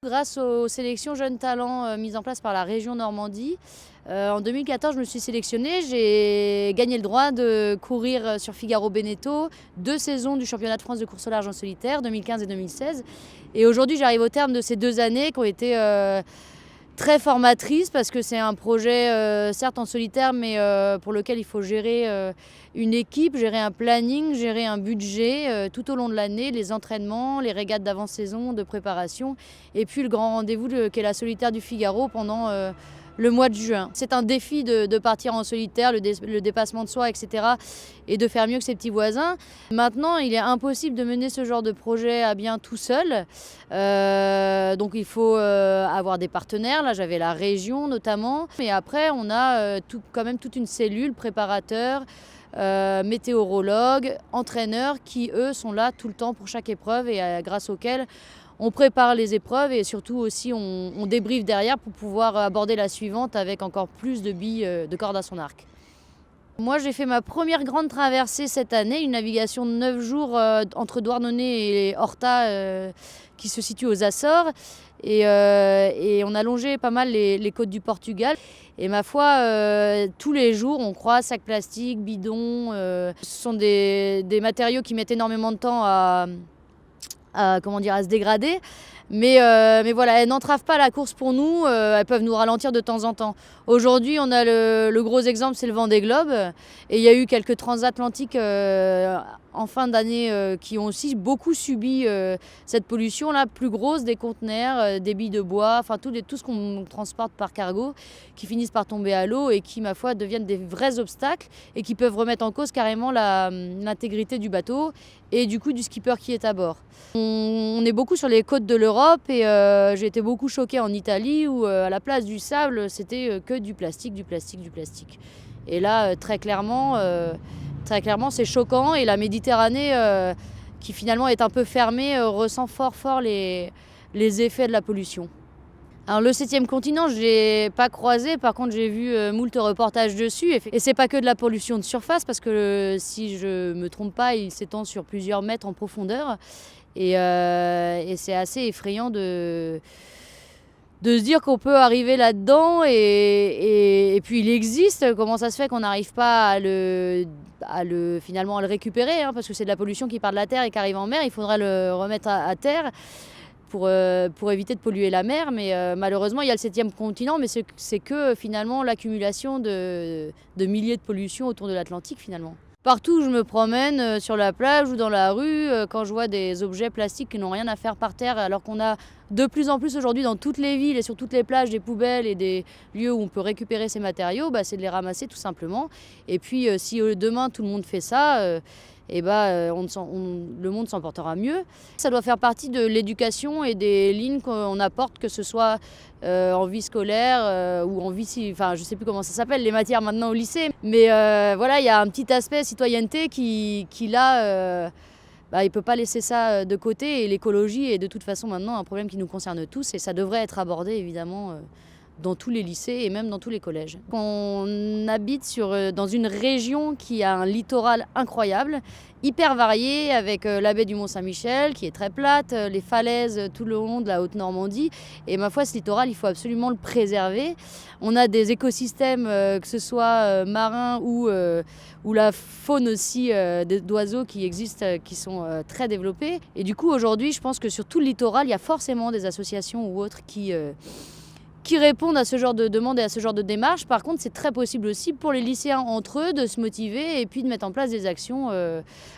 Grâce aux sélections jeunes talents mises en place par la région Normandie, en 2014, je me suis sélectionnée. J'ai gagné le droit de courir sur Figaro-Beneteau 2 saisons du championnat de France de course au large en solitaire, 2015 et 2016. Et aujourd'hui, j'arrive au terme de ces 2 années qui ont été très formatrice parce que c'est un projet certes en solitaire mais pour lequel il faut gérer une équipe, gérer un planning, gérer un budget tout au long de l'année, les entraînements, les régates d'avant-saison, de préparation et puis le grand rendez-vous qu'est la solitaire du Figaro pendant le mois de juin. C'est un défi de partir en solitaire, le dépassement de soi, etc. et de faire mieux que ses petits voisins. Maintenant, il est impossible de mener ce genre de projet à bien tout seul. Donc il faut avoir des partenaires. Là, j'avais la région notamment. Et après, on a quand même toute une cellule préparateur, météorologue, entraîneurs qui, eux, sont là tout le temps pour chaque épreuve et grâce auxquels on prépare les épreuves et surtout aussi on débriefe derrière pour pouvoir aborder la suivante avec encore plus de billes de corde à son arc. Moi, j'ai fait ma première grande traversée cette année, une navigation de 9 jours entre Douarnenez et Horta qui se situe aux Açores. Et on a longé pas mal les côtes du Portugal. Et ma foi, tous les jours, on croise sacs plastiques, bidons. Ce sont des matériaux qui mettent énormément de temps à se dégrader. Mais voilà, elles n'entravent pas la course pour nous, elles peuvent nous ralentir de temps en temps. Aujourd'hui, on a le gros exemple, c'est le Vendée Globe. Et il y a eu quelques transatlantiques en fin d'année qui ont aussi beaucoup subi cette pollution-là, plus grosse, des conteneurs, des billes de bois, enfin tout ce qu'on transporte par cargo, qui finissent par tomber à l'eau et qui, ma foi, deviennent des vrais obstacles et qui peuvent remettre en cause carrément l'intégrité du bateau et du coup du skipper qui est à bord. On est beaucoup sur les côtes de l'Europe et j'ai été beaucoup choquée en Italie où à la place du sable, c'était que du plastique, du plastique, du plastique. Et là, très clairement, c'est choquant et la Méditerranée, qui finalement est un peu fermée, ressent fort les effets de la pollution. Alors le 7e continent, je ne l'ai pas croisé, par contre j'ai vu moult reportages dessus. Et c'est pas que de la pollution de surface, parce que si je me trompe pas, il s'étend sur plusieurs mètres en profondeur. Et c'est assez effrayant de se dire qu'on peut arriver là-dedans et puis il existe. Comment ça se fait qu'on n'arrive pas finalement à le récupérer, hein, parce que c'est de la pollution qui part de la terre et qui arrive en mer. Il faudrait le remettre à terre pour éviter de polluer la mer. Mais malheureusement, il y a le 7e continent, mais c'est que finalement l'accumulation de milliers de pollutions autour de l'Atlantique finalement. Partout où je me promène, sur la plage ou dans la rue, quand je vois des objets plastiques qui n'ont rien à faire par terre, alors qu'on a de plus en plus aujourd'hui dans toutes les villes et sur toutes les plages des poubelles et des lieux où on peut récupérer ces matériaux, c'est de les ramasser tout simplement. Et puis si demain tout le monde fait ça, le monde s'en portera mieux. Ça doit faire partie de l'éducation et des lignes qu'on apporte, que ce soit en vie scolaire ou en vie, je ne sais plus comment ça s'appelle, les matières maintenant au lycée. Mais voilà, il y a un petit aspect citoyenneté qui là, il ne peut pas laisser ça de côté. Et l'écologie est de toute façon maintenant un problème qui nous concerne tous et ça devrait être abordé évidemment dans tous les lycées et même dans tous les collèges. On habite dans une région qui a un littoral incroyable, hyper varié, avec la baie du Mont-Saint-Michel qui est très plate, les falaises tout le long de la Haute-Normandie. Et ma foi, ce littoral, il faut absolument le préserver. On a des écosystèmes, que ce soit marins ou la faune aussi d'oiseaux qui existent, qui sont très développés. Et du coup, aujourd'hui, je pense que sur tout le littoral, il y a forcément des associations ou autres qui répondent à ce genre de demandes et à ce genre de démarches. Par contre, c'est très possible aussi pour les lycéens entre eux de se motiver et puis de mettre en place des actions.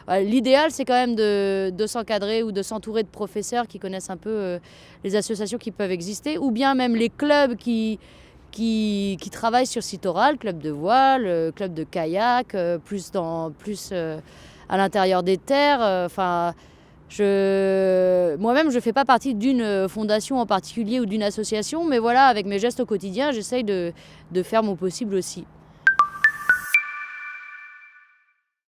L'idéal, c'est quand même de s'encadrer ou de s'entourer de professeurs qui connaissent un peu les associations qui peuvent exister, ou bien même les clubs qui travaillent sur ce littoral, club de voile, club de kayak, plus à l'intérieur des terres. Moi-même, je ne fais pas partie d'une fondation en particulier ou d'une association, mais voilà, avec mes gestes au quotidien, j'essaye de faire mon possible aussi.